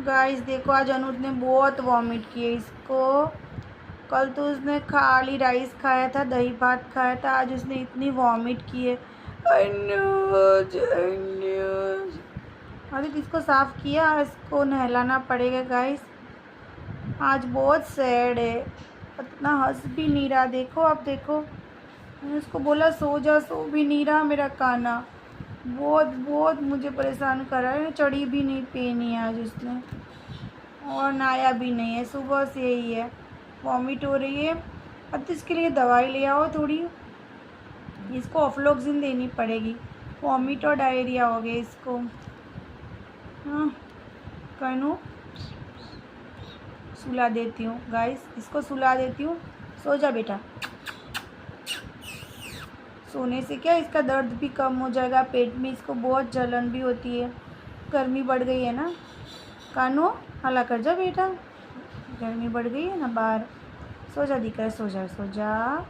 Guys देखो, आज अनुज ने बहुत वॉमिट किए इसको। कल तो उसने खाली राइस खाया था, दही भात खाया था, आज उसने इतनी वॉमिट की है। अनुज अनुज, अरे इसको साफ किया, इसको नहलाना पड़ेगा गाइस। आज बहुत सैड है, इतना हंस भी नहीं रहा। देखो आप देखो, मैंने उसको बोला सो जा, सो भी नहीं रहा मेरा काना। बहुत बहुत मुझे परेशान कर रहा है। चढ़ी भी नहीं पहनी है आज उसने, और नहाया भी नहीं है। सुबह से यही है, वॉमिट हो रही है। अब तो इसके लिए दवाई ले आओ थोड़ी, इसको ऑफ्लोक्सिन देनी पड़ेगी। वॉमिट और डायरिया हो गया इसको। हाँ, कनू सुला देती हूँ गाइस, इसको सुला देती हूँ। सो जा बेटा, सोने से क्या इसका दर्द भी कम हो जाएगा। पेट में इसको बहुत जलन भी होती है, गर्मी बढ़ गई है ना। कानू हला कर जा बेटा, गर्मी बढ़ गई है ना बाहर। सो जा दिक्कत, सो जा सो जा।